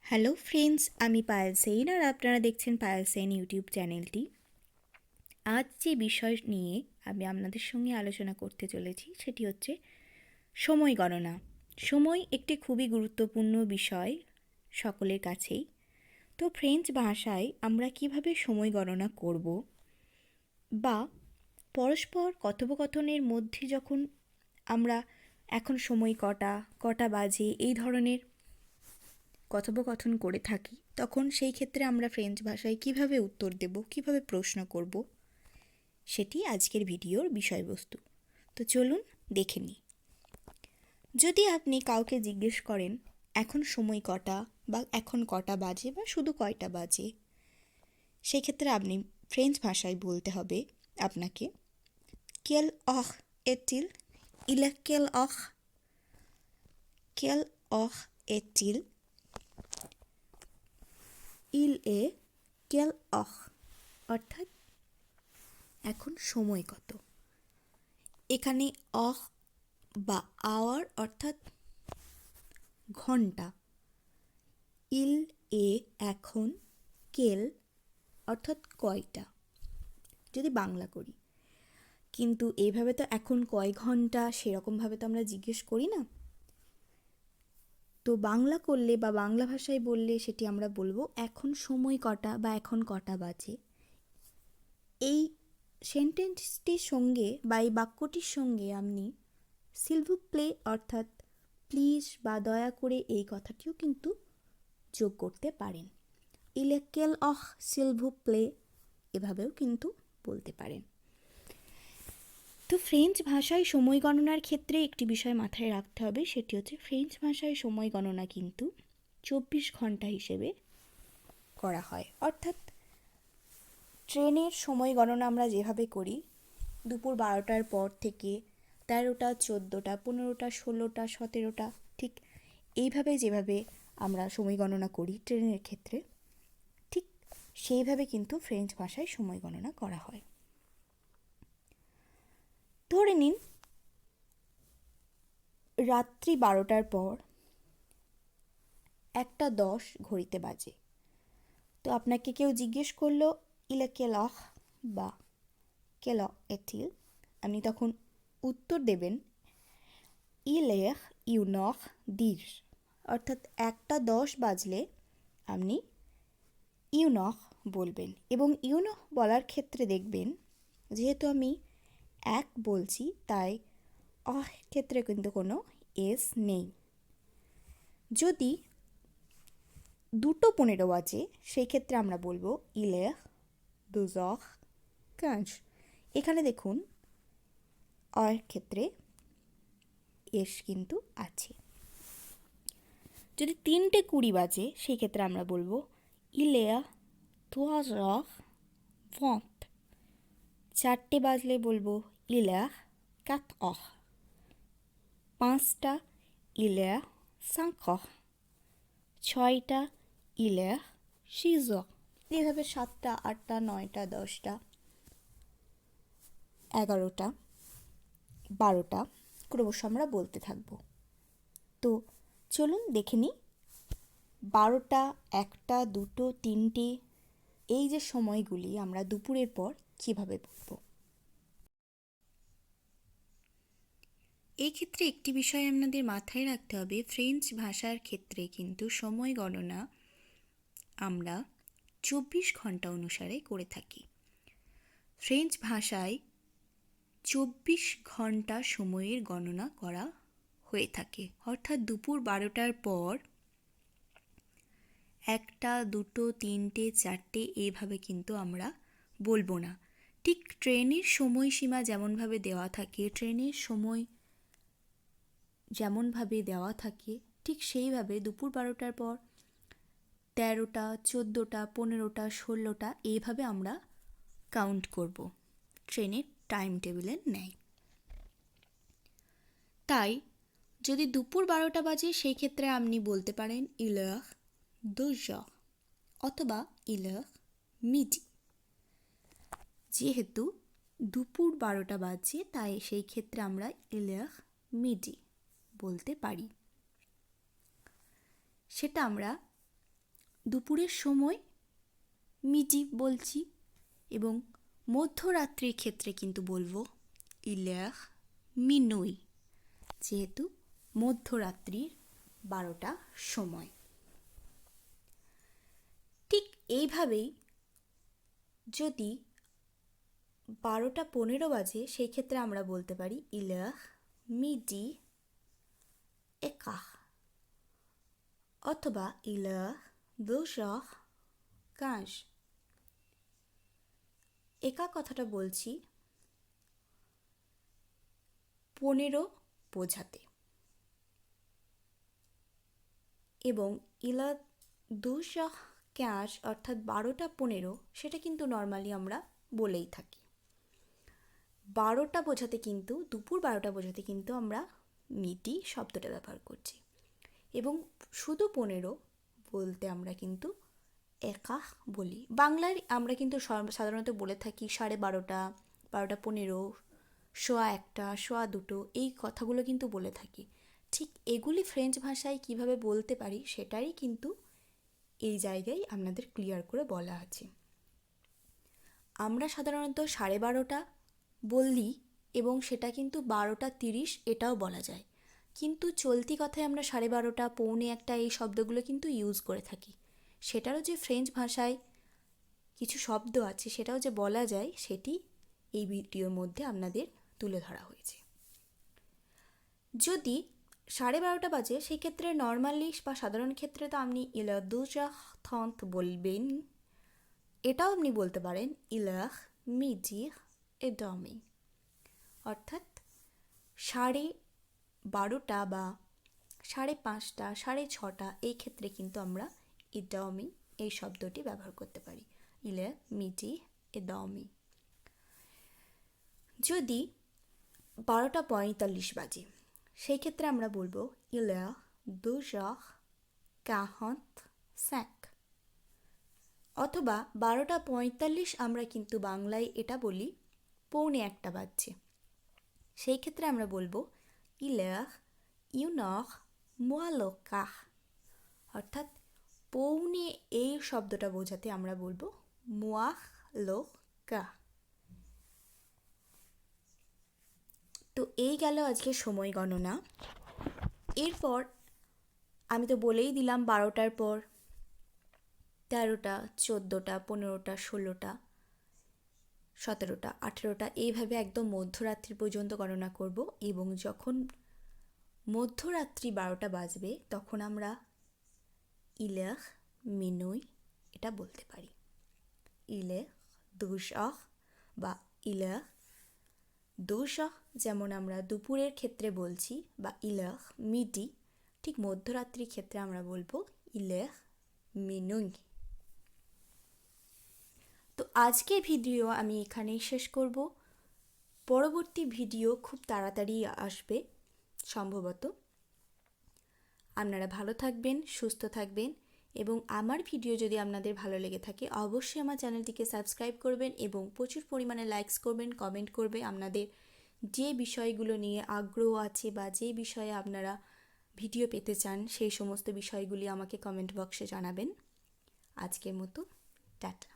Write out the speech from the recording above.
Hello friends, আমি Payel chain আর আপনারা দেখছেন পায়েল সেইন ইউটিউব চ্যানেলটি। আজ যে বিষয় নিয়ে আমি আপনাদের সঙ্গে আলোচনা করতে চলেছি সেটি হচ্ছে সময় গণনা। সময় একটি খুবই গুরুত্বপূর্ণ বিষয় সকলের কাছেই। তো ফ্রেঞ্চ ভাষায় আমরা কিভাবে সময় গণনা করব, বা পরস্পর কথোপকথনের মধ্যে যখন আমরা এখন সময় কটা কটা বাজে এই ধরনের কথোপকথন করে থাকি, তখন সেই ক্ষেত্রে আমরা ফ্রেঞ্চ ভাষায় কিভাবে উত্তর দেব, কিভাবে প্রশ্ন করব, সেটি আজকের ভিডিওর বিষয়বস্তু। তো চলুন দেখে নিই। যদি আপনি কাউকে জিজ্ঞেস করেন এখন সময় কটা, বা এখন কটা বাজে, বা শুধু কয়টা বাজে, সেই ক্ষেত্রে আপনি ফ্রেঞ্চ ভাষায় বলতে হবে আপনাকে কেল অহ এটিল ইলা কেল অহ এটিল ইল এ কেল অহ, অর্থাৎ এখন সময় কত। এখানে অহ বা আওয়ার অর্থাৎ ঘন্টা, ইল এ এখন, কেল অর্থাৎ কয়টা, যদি বাংলা করি। কিন্তু এইভাবে তো এখন কয় ঘন্টা সেরকমভাবে তো আমরা জিজ্ঞেস করি না। তো বাংলা করলে বা বাংলা ভাষায় বললে সেটি আমরা বলবো এখন সময় কটা বা এখন কটা বাজে। এই সেন্টেন্সটির সঙ্গে বা এই বাক্যটির সঙ্গে আপনি সিলভু প্লে অর্থাৎ প্লিজ বা দয়া করে এই কথাটিও কিন্তু যোগ করতে পারেন। ইলেকেল অহ সিলভু প্লে এভাবেও কিন্তু বলতে পারেন। তো ফ্রেঞ্চ ভাষায় সময় গণনার ক্ষেত্রে একটি বিষয় মাথায় রাখতে হবে, সেটি হচ্ছে ফ্রেঞ্চ ভাষায় সময় গণনা কিন্তু 24 ঘন্টা হিসেবে করা হয়। অর্থাৎ ট্রেনের সময় গণনা আমরা যেভাবে করি দুপুর 12টার পর থেকে 13টা, 14টা, 15টা, 16টা, 17টা, ঠিক এইভাবে যেভাবে আমরা সময় গণনা করি ট্রেনের ক্ষেত্রে, ঠিক সেইভাবে কিন্তু ফ্রেঞ্চ ভাষায় সময় গণনা করা হয়। ধরে নিন রাত্রি 12টার পর 1:10 ঘড়িতে বাজে। তো আপনাকে কেউ জিজ্ঞেস করলো ইলে কেলহ বা কেল এটিল, আপনি তখন উত্তর দেবেন ইলেহ ইউনহ দির, অর্থাৎ 1:10 বাজলে আপনি ইউনহ বলবেন। এবং ইউনহ বলার ক্ষেত্রে দেখবেন যেহেতু আমি এক বলছি তাই অহ ক্ষেত্রে কিন্তু কোনো এস নেই। যদি 2:15 বাজে সেই ক্ষেত্রে আমরা বলবো ইলেহ দুজহ কাঁচ। এখানে দেখুন অর ক্ষেত্রে এস কিন্তু আছে। যদি 3:20 বাজে সেই ক্ষেত্রে আমরা বলবো ইলেয়া তোয়াজহ ভঁত। 4টে বাজলে বলবো ইলেহ কাত অহ। 5টা ইলেহ সাঁকহ। 6টা ইলেহ সিজহ। এভাবে 7টা, 8টা, 9টা, 10টা, 11টা, 12টা ক্রমশ আমরা বলতে থাকবো। তো চলুন দেখে নিই 12টা, 1টা, 2টো, 3টে এই যে সময়গুলি আমরা দুপুরের পর কীভাবে বলবো। এই ক্ষেত্রে একটি বিষয় আপনাদের মাথায় রাখতে হবে, ফ্রেঞ্চ ভাষার ক্ষেত্রে কিন্তু সময় গণনা আমরা 24 ঘন্টা অনুসারে করে থাকি। ফ্রেঞ্চ ভাষায় 24 ঘন্টা সময়ের গণনা করা হয়ে থাকে। অর্থাৎ দুপুর 12টার পর 1টা, 2টো, 3টে, 4টে এইভাবে কিন্তু আমরা বলবো না। ঠিক ট্রেনের সময়সীমা যেমনভাবে দেওয়া থাকে, ট্রেনের সময় যেমনভাবে দেওয়া থাকে ঠিক সেইভাবে দুপুর 12টার পর 13টা, 14টা, 15টা, 16টা এইভাবে আমরা কাউন্ট করব ট্রেনের টাইম টেবিলের ন্যায়। তাই যদি দুপুর 12টা বাজে সেই ক্ষেত্রে আপনি বলতে পারেন ইলেহ দুজহ অথবা ইলেহ মিডি। যেহেতু দুপুর 12টা বাজে তাই সেই ক্ষেত্রে আমরা ইলেহ মিডি বলতে পারি। সেটা আমরা দুপুরের সময় মিডি বলছি, এবং মধ্যরাত্রির ক্ষেত্রে কিন্তু বলবো ইলের মিনুই, যেহেতু মধ্যরাত্রির 12টা সময়। ঠিক এইভাবেই যদি 12:15 বাজে সেই ক্ষেত্রে আমরা বলতে পারি ইলের মিডি একাহ, অথবা ইলের 2h15। একা কথাটা বলছি 15 বোঝাতে, এবং ইলা 2h15 অর্থাৎ 12:15 সেটা কিন্তু নর্মালি আমরা বলেই থাকি। 12টা বোঝাতে কিন্তু, দুপুর 12টা বোঝাতে কিন্তু আমরা মিটি শব্দটা ব্যবহার করছি, এবং শুধু 15 বলতে আমরা কিন্তু একাহ বলি। বাংলায় আমরা কিন্তু সাধারণত বলে থাকি 12:30, 12:15, 1:15, 1:15, এই কথাগুলো কিন্তু বলে থাকি। ঠিক এগুলি ফ্রেঞ্চ ভাষায় কিভাবে বলতে পারি সেটাই কিন্তু এই জায়গায় আপনাদের ক্লিয়ার করে বলা আছে। আমরা সাধারণত 12:30 বললি, এবং সেটা কিন্তু 12:30 এটাও বলা যায়, কিন্তু চলতি কথায় আমরা 12:30, 12:45 এই শব্দগুলো কিন্তু ইউজ করে থাকি। সেটারও যে ফ্রেঞ্চ ভাষায় কিছু শব্দ আছে সেটাও যে বলা যায়, সেটি এই ভিডিওর মধ্যে আপনাদের তুলে ধরা হয়েছে। যদি 12:30 বাজে সেই ক্ষেত্রে নর্মালি বা সাধারণ ক্ষেত্রে তো আপনি ইলার 2h30 বলবেন। এটাও আপনি বলতে পারেন ইলার মিডি এ ডমি, অর্থাৎ 12:30 বা 5:30, 6:30 এই ক্ষেত্রে কিন্তু আমরা ইডমি এই শব্দটি ব্যবহার করতে পারি, ইলার মিডি এ ডমি। যদি 12:45 বাজে সেই ক্ষেত্রে আমরা বলবো ইলার 2h45, অথবা 12:45 আমরা কিন্তু বাংলায় এটা বলি 1:15 বাজছে, সেই ক্ষেত্রে আমরা বলবো ইলার ইউনর মোয়ালোকাহ, অর্থাৎ পৌনে এই শব্দটা বোঝাতে আমরা বলবো মোয়ালোকা। তো এই গেল আজকে সময় গণনা। এরপর আমি তো বলেই দিলাম 12টার পর 13টা, 14টা, 15টা, 16টা, 17টা, 18টা এইভাবে একদম মধ্যরাত্রি পর্যন্ত গণনা করব, এবং যখন মধ্যরাত্রি 12টা বাজবে তখন আমরা ইলের মিনুই এটা বলতে পারি। ইলের 2h বা ইলের 2h যেমন আমরা দুপুরের ক্ষেত্রে বলছি, বা ইলের মিডি, ঠিক মধ্যরাত্রির ক্ষেত্রে আমরা বলবো ইলের মিনুই। তো আজকের ভিডিও আমি এখানেই শেষ করব। পরবর্তী ভিডিও খুব তাড়াতাড়ি আসবে সম্ভবত। আপনারা ভালো থাকবেন, সুস্থ থাকবেন, এবং আমার ভিডিও যদি আপনাদের ভালো লেগে থাকে অবশ্যই আমার চ্যানেলটিকে সাবস্ক্রাইব করবেন, এবং প্রচুর পরিমাণে লাইকস করবেন, কমেন্ট করবে। আপনাদের যে বিষয়গুলো নিয়ে আগ্রহ আছে বা যে বিষয়ে আপনারা ভিডিও পেতে চান সেই সমস্ত বিষয়গুলি আমাকে কমেন্ট বক্সে জানাবেন। আজকের মতো টাটা।